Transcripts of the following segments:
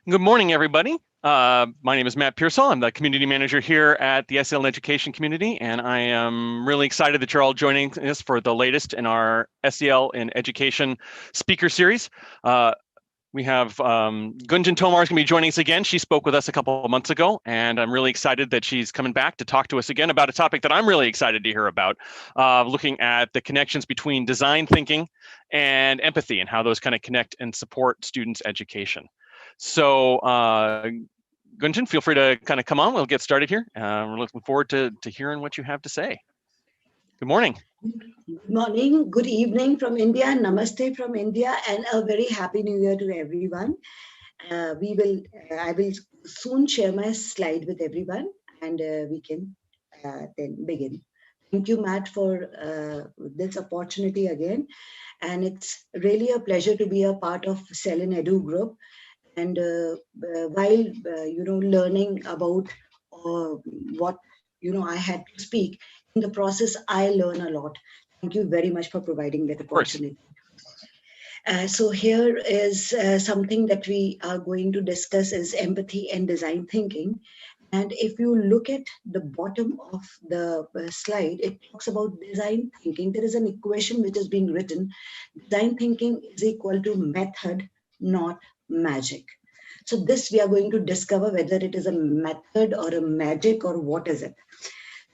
Good morning, everybody. My name is Matt Pearsall. I'm the community manager here at the SEL Education community, and I am really excited that you're all joining us for the latest in our SEL in Education speaker series. We have Gunjan Tomar is going to be joining us again. She spoke with us a couple of months ago, and I'm really excited that she's coming back to talk to us again about a topic that I'm really excited to hear about, looking at the connections between design thinking and empathy and how those kind of connect and support students' education. So Gunjan, feel free to kind of come on. We'll get started here. We're looking forward to hearing what you have to say. Good morning. Good morning, good evening from India, namaste from India, and a very happy new year to everyone. I will soon share my slide with everyone, and we can then begin. Thank you, Matt, for this opportunity again. And it's really a pleasure to be a part of SELinEdu group. And while, learning about what, I had to speak, in the process, I learn a lot. Thank you very much for providing that opportunity. So here is something that we are going to discuss is empathy and design thinking. And if you look at the bottom of the slide, it talks about design thinking. There is an equation which is being written. Design thinking is equal to method, not magic. So this we are going to discover whether it is a method or a magic or what is it.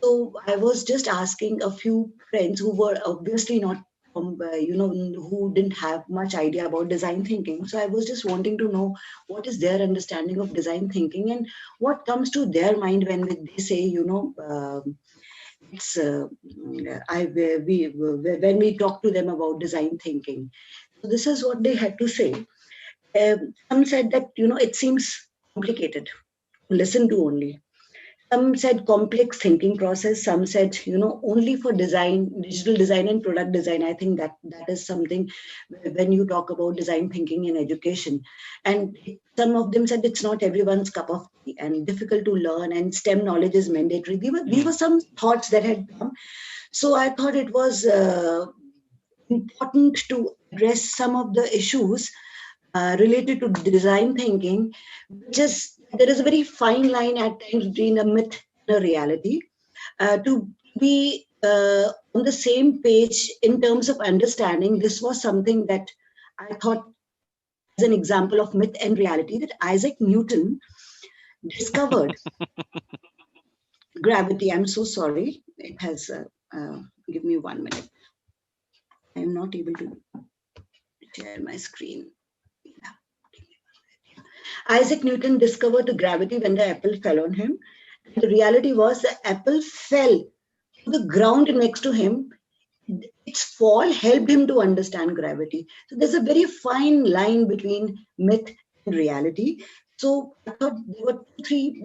So I was just asking a few friends who were obviously not, who didn't have much idea about design thinking. So I was just wanting to know what is their understanding of design thinking and what comes to their mind when they say, when we talk to them about design thinking. So this is what they had to say. Some said that, it seems complicated to listen to only. Some said complex thinking process. Some said, only for design, digital design and product design. I think that is something when you talk about design thinking in education. And some of them said it's not everyone's cup of tea and difficult to learn and STEM knowledge is mandatory. These were some thoughts that had come. So I thought it was important to address some of the issues related to design thinking, which is there is a very fine line at times between a myth and a reality. To be on the same page in terms of understanding, this was something that I thought as an example of myth and reality that Isaac Newton discovered gravity. I'm so sorry. It has, give me 1 minute. I'm not able to share my screen. Isaac Newton discovered the gravity when the apple fell on him. The reality was the apple fell to the ground next to him. Its fall helped him to understand gravity. So there's a very fine line between myth and reality. So I thought there were three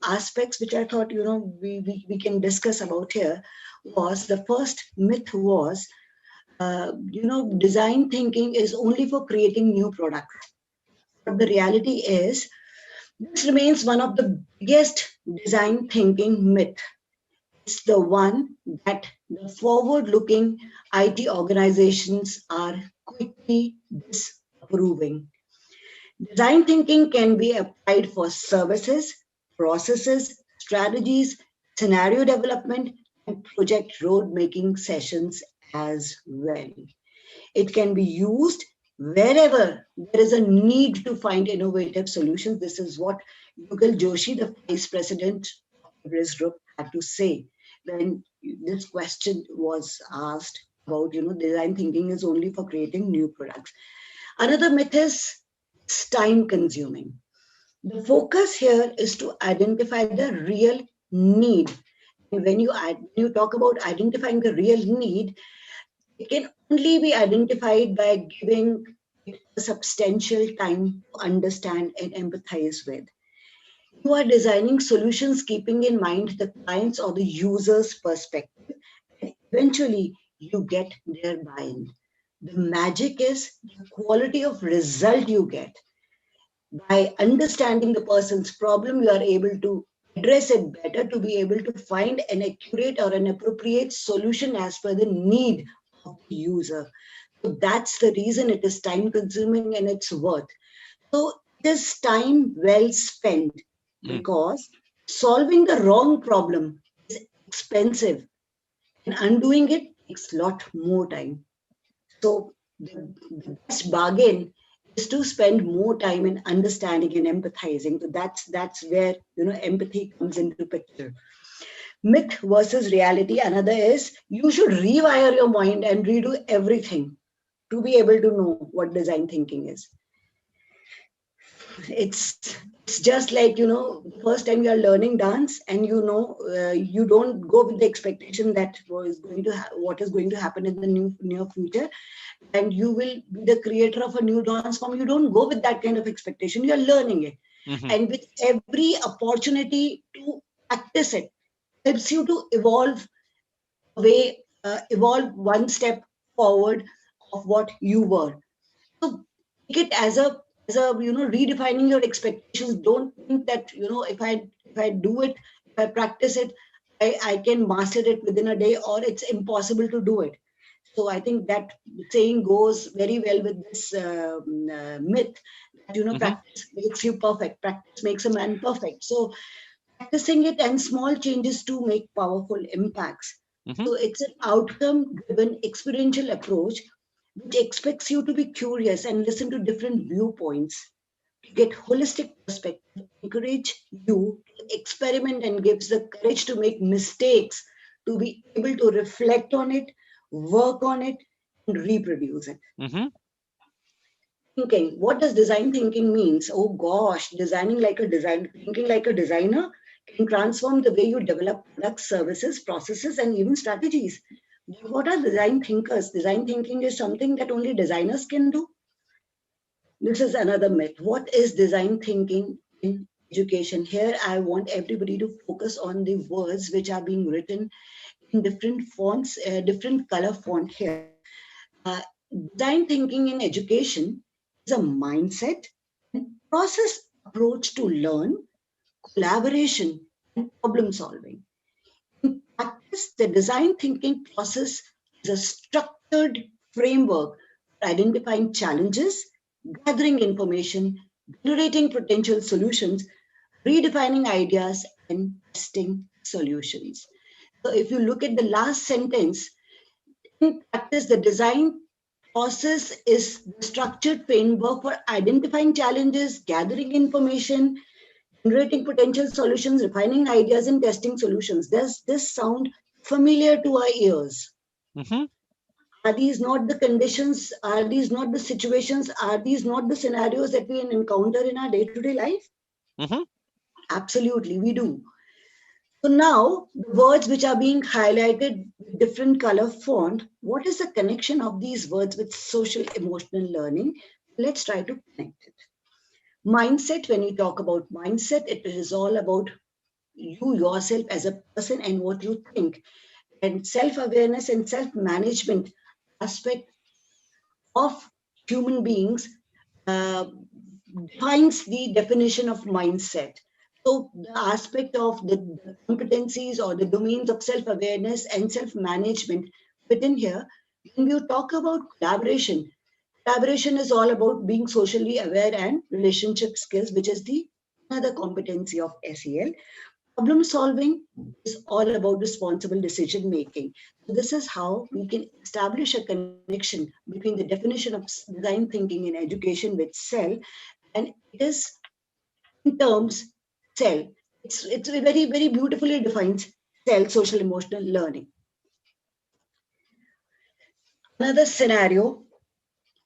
aspects which I thought, we can discuss about here. Was the first myth was, design thinking is only for creating new products. But the reality is, this remains one of the biggest design thinking myth. It's the one that the forward-looking IT organizations are quickly disapproving. Design thinking can be applied for services, processes, strategies, scenario development, and project road making sessions as well. It can be used wherever there is a need to find innovative solutions. This is what Yugal Joshi, the vice president of this group, had to say when this question was asked about, design thinking is only for creating new products. Another myth is it's time consuming. The focus here is to identify the real need. And when you talk about identifying the real need, it can only be identified by giving it a substantial time to understand and empathize with. You are designing solutions keeping in mind the client's or the user's perspective, and eventually you get their buy-in. The magic is the quality of result you get. By understanding the person's problem, you are able to address it better, to be able to find an accurate or an appropriate solution as per the need of the user. So that's the reason it is time consuming and it's worth. So is time well spent, because solving the wrong problem is expensive and undoing it takes a lot more time. So the best bargain is to spend more time in understanding and empathizing. So that's where empathy comes into picture. Myth versus reality. Another is you should rewire your mind and redo everything to be able to know what design thinking is. It's just like the first time you are learning dance, and you don't go with the expectation that what is going to happen in the near future, and you will be the creator of a new dance form. You don't go with that kind of expectation. You are learning it, and with every opportunity to practice it helps you to evolve one step forward of what you were. So take it as a redefining your expectations. Don't think that if I do it, if I practice it, I can master it within a day, or it's impossible to do it. So I think that saying goes very well with this myth that practice makes you perfect. Practice makes a man perfect. So practicing it and small changes to make powerful impacts. So it's an outcome-driven experiential approach which expects you to be curious and listen to different viewpoints, to get holistic perspective, encourage you to experiment, and gives the courage to make mistakes, to be able to reflect on it, work on it, and reproduce it. Thinking. What does design thinking means? Oh gosh, thinking like a designer can transform the way you develop products, services, processes, and even strategies. What are design thinkers? Design thinking is something that only designers can do. This is another myth. What is design thinking in education? Here, I want everybody to focus on the words which are being written in different fonts, different color font here. Design thinking in education is a mindset and process approach to learn, collaboration, and problem solving. In practice, the design thinking process is a structured framework for identifying challenges, gathering information, generating potential solutions, redefining ideas, and testing solutions. So if you look at the last sentence, in practice, the design process is the structured framework for identifying challenges, gathering information, generating potential solutions, refining ideas, and testing solutions. Does this sound familiar to our ears? Are these not the conditions? Are these not the situations? Are these not the scenarios that we encounter in our day-to-day life? Absolutely, we do. So now, the words which are being highlighted with different color font, what is the connection of these words with social emotional learning? Let's try to connect it. Mindset, when you talk about mindset, it is all about you yourself as a person and what you think. And self-awareness and self-management aspect of human beings defines the definition of mindset. So the aspect of the competencies or the domains of self-awareness and self-management within here, when you talk about collaboration, collaboration is all about being socially aware and relationship skills, which is the another competency of SEL. Problem solving is all about responsible decision making. So this is how we can establish a connection between the definition of design thinking in education with SEL, and it is in terms SEL. It's very, very beautifully defines SEL, social emotional learning. Another scenario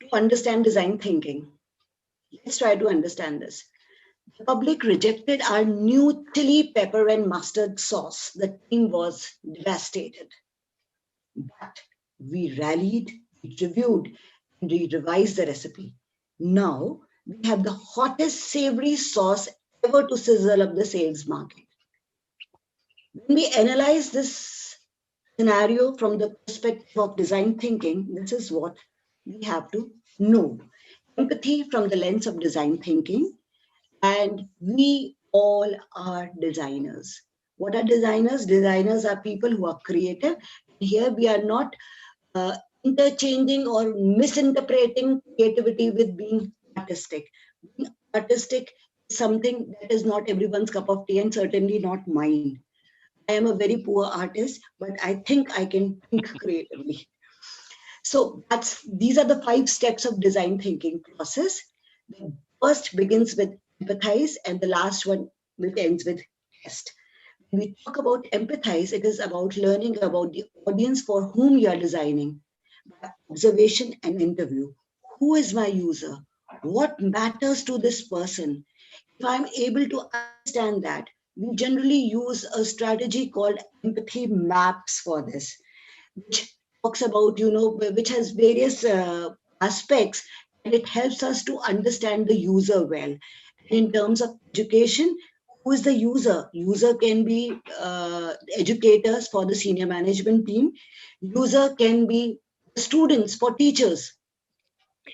to understand design thinking. Let's try to understand this. The public rejected our new chili pepper and mustard sauce. The team was devastated. But we rallied, we reviewed, and we revised the recipe. Now we have the hottest savory sauce ever to sizzle up the sales market. When we analyze this scenario from the perspective of design thinking, this is what we have to know. Empathy from the lens of design thinking, and we all are designers. What are designers? Designers are people who are creative. Here we are not interchanging or misinterpreting creativity with being artistic. Being artistic is something that is not everyone's cup of tea and certainly not mine. I am a very poor artist, but I think I can think creatively. So these are the 5 steps of design thinking process. The first begins with empathize, and the last one which ends with test. When we talk about empathize, it is about learning about the audience for whom you are designing by observation and interview. Who is my user? What matters to this person? If I'm able to understand that, we generally use a strategy called empathy maps for this, which talks about, which has various aspects, and it helps us to understand the user well. In terms of education, who is the user? User can be educators for the senior management team. User can be students for teachers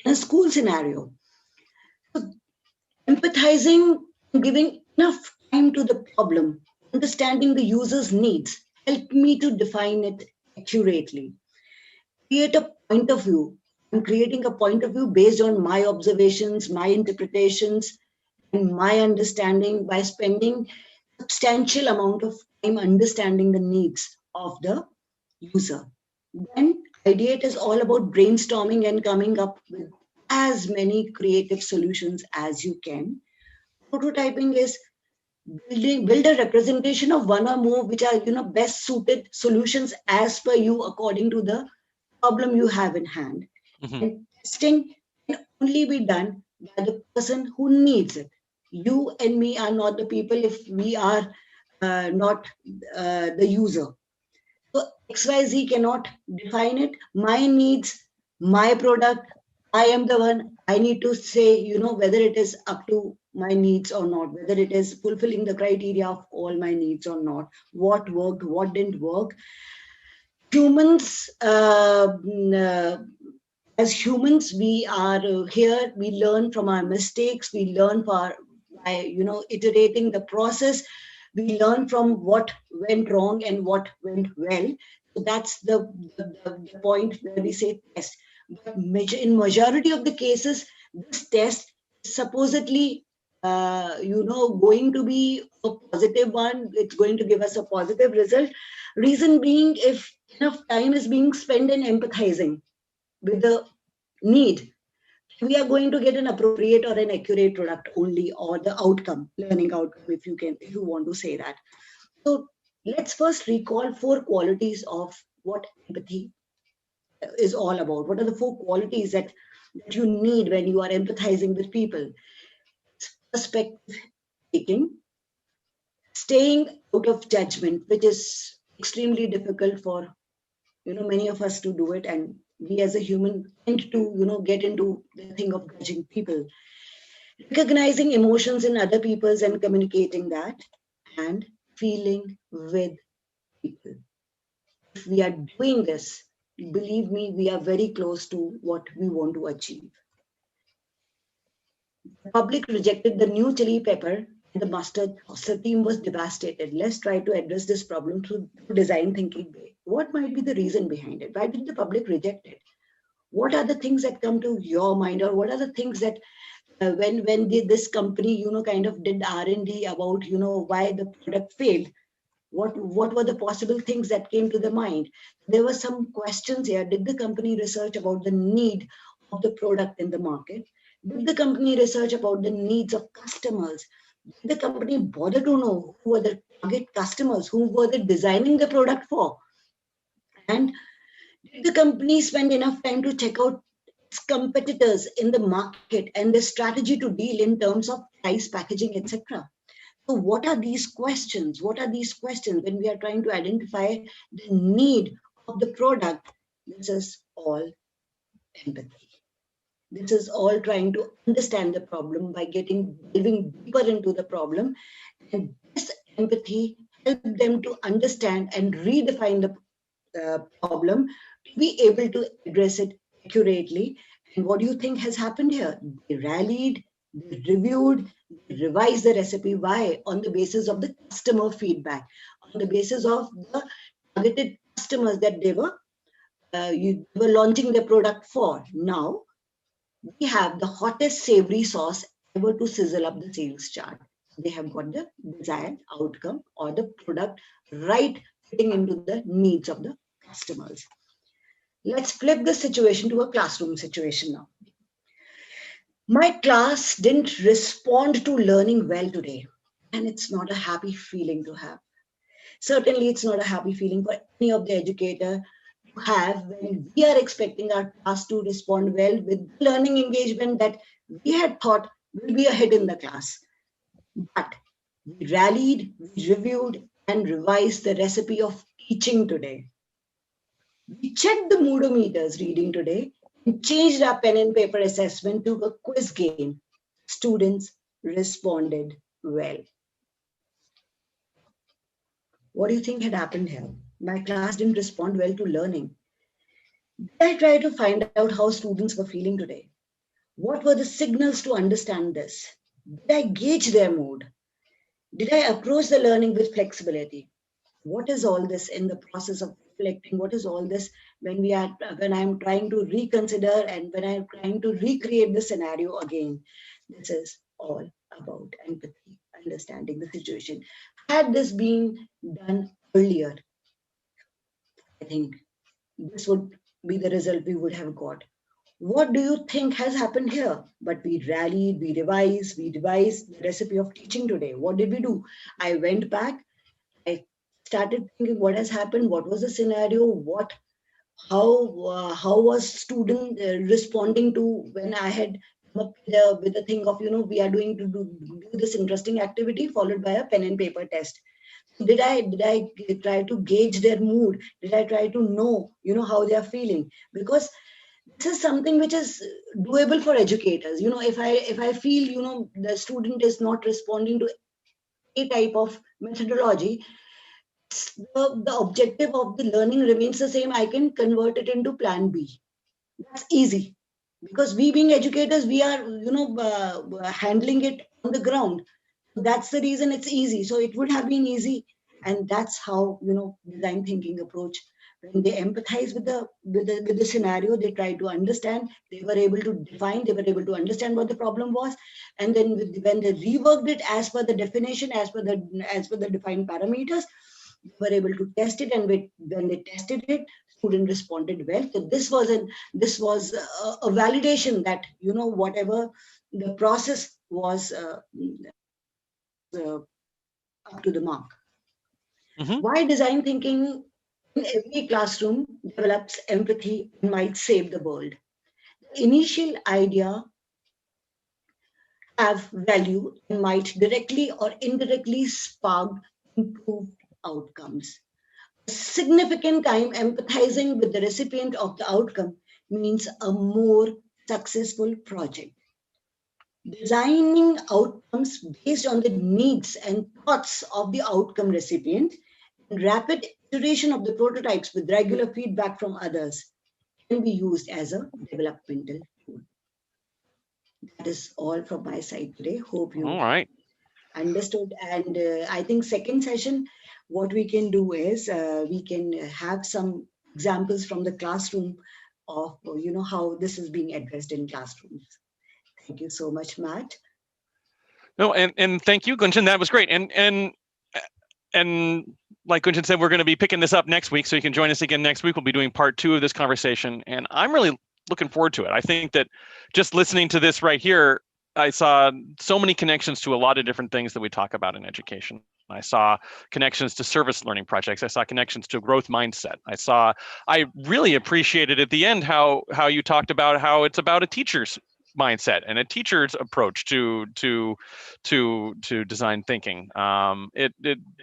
in a school scenario. So empathizing, giving enough time to the problem, understanding the user's needs, help me to define it accurately. Create a point of view. I'm creating a point of view based on my observations, my interpretations, and my understanding by spending substantial amount of time understanding the needs of the user. Then ideate is all about brainstorming and coming up with as many creative solutions as you can. Prototyping is build a representation of one or more which are best suited solutions as per you according to the problem you have in hand. Mhm. And testing can only be done by the person who needs it. You and me are not the people if we are not the user. So XYZ cannot define it. My needs, my product, I am the one. I need to say, whether it is up to my needs or not, whether it is fulfilling the criteria of all my needs or not, what worked, what didn't work. Humans, as humans, we are here, we learn from our mistakes, we learn by iterating the process, we learn from what went wrong and what went well. So that's the point where we say test. But in majority of the cases, this test is supposedly going to be a positive one. It's going to give us a positive result. Reason being, if enough time is being spent in empathizing with the need, we are going to get an appropriate or an accurate product only, or the outcome, learning outcome, if you want to say that. So let's first recall 4 qualities of what empathy is all about. What are the 4 qualities that you need when you are empathizing with people? Perspective taking, staying out of judgment, which is extremely difficult for many of us to do it, and we as a human tend to get into the thing of judging people. Recognizing emotions in other people's and communicating that, and feeling with people. If we are doing this, believe me, we are very close to what we want to achieve. The public rejected the new chili pepper and the mustard sauce. The team was devastated. Let's try to address this problem through design thinking way. What might be the reason behind it? Why did the public reject it? What are the things that come to your mind, or what are the things that when this company kind of did R&D about why the product failed? What were the possible things that came to the mind? There were some questions here. Did the company research about the need of the product in the market? Did the company research about the needs of customers? Did the company bother to know who were the target customers, who were they designing the product for? And did the company spend enough time to check out its competitors in the market and the strategy to deal in terms of price, packaging, etc.? So what are these questions? What are these questions when we are trying to identify the need of the product? This is all empathy. This is all trying to understand the problem by delving deeper into the problem. And this empathy helps them to understand and redefine the problem to be able to address it accurately. And what do you think has happened here? They rallied, they reviewed, they revised the recipe. Why? On the basis of the customer feedback, on the basis of the targeted customers that they were launching their product for. Now we have the hottest savory sauce I were to sizzle up the sales chart, they have got the desired outcome or the product right fitting into the needs of the customers. Let's flip this situation to a classroom situation now. My class didn't respond to learning well today, and it's not a happy feeling to have. Certainly, it's not a happy feeling for any of the educator to have when we are expecting our class to respond well with learning engagement that we had thought will be a hit in the class. But we rallied, we reviewed, and revised the recipe of teaching today. We checked the moodometers reading today and changed our pen and paper assessment to a quiz game. Students responded well. What do you think had happened here? My class didn't respond well to learning. Did I try to find out how students were feeling today? What were the signals to understand this? Did I gauge their mood? Did I approach the learning with flexibility? What is all this in the process of reflecting? What is all this when I'm trying to reconsider and when I'm trying to recreate the scenario again? This is all about empathy, understanding the situation. Had this been done earlier, I think this would be the result we would have got. What do you think has happened here? But we rallied, we devised the recipe of teaching today. What did we do? I went back, I started thinking what has happened, what was the scenario, how was student responding to when I had come up with the thing of, we are doing to do this interesting activity followed by a pen and paper test. Did I try to gauge their mood? Did I try to know, how they are feeling? Because this is something which is doable for educators. If I feel, the student is not responding to a type of methodology, the objective of the learning remains the same. I can convert it into plan B. That's easy because we being educators, we are, handling it on the ground. That's the reason it's easy. So it would have been easy. And that's how, design thinking approach. When they empathize with the scenario, they try to understand, they were able to define, they were able to understand what the problem was. And then when they reworked it as per the definition, as per the defined parameters, they were able to test it. And when they tested it, student responded well. So this was a validation that, whatever the process was up to the mark. Mm-hmm. Why design thinking in every classroom develops empathy and might save the world? The initial idea have value and might directly or indirectly spark improved outcomes. A significant time empathizing with the recipient of the outcome means a more successful project. Designing outcomes based on the needs and thoughts of the outcome recipient and rapid iteration of the prototypes with regular feedback from others can be used as a developmental tool. That is all from my side today. Hope you understood. And I think second session, what we can do is we can have some examples from the classroom of, how this is being addressed in classrooms. Thank you so much, Matt. No, and thank you, Gunjan. That was great. And like Gunjan said, we're going to be picking this up next week, so you can join us again next week. We'll be doing part 2 of this conversation, and I'm really looking forward to it. I think that just listening to this right here, I saw so many connections to a lot of different things that we talk about in education. I saw connections to service learning projects. I saw connections to a growth mindset. I really appreciated at the end how you talked about how it's about a teacher's mindset and a teacher's approach to design thinking.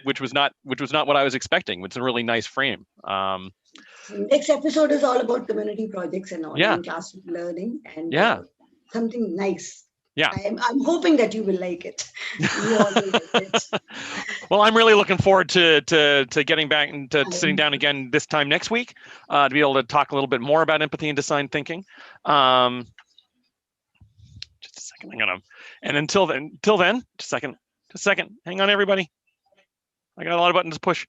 Which was not what I was expecting. It's a really nice frame. Next episode is all about community projects and online classroom learning and something nice. Yeah, I'm hoping that you will like it. You all will like it. Well, I'm really looking forward to getting back and to sitting down again this time next week to be able to talk a little bit more about empathy and design thinking. Just a second, and until then, just a second, hang on, everybody. I got a lot of buttons to push.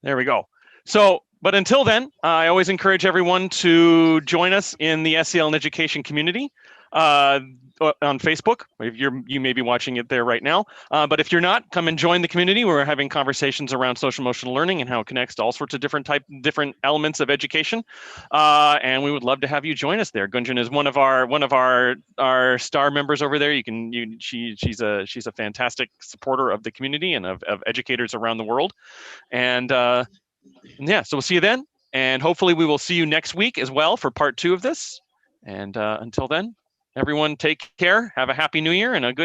There we go. So, but until then, I always encourage everyone to join us in the SEL and education community. on Facebook. If you may be watching it there right now. But if you're not, come and join the community. We're having conversations around social emotional learning and how it connects to all sorts of different elements of education. And we would love to have you join us there. Gunjan is one of our star members over there. She's a fantastic supporter of the community and of educators around the world. And yeah, so we'll see you then. And hopefully we will see you next week as well for part 2 of this. And until then, everyone take care. Have a happy new year and a good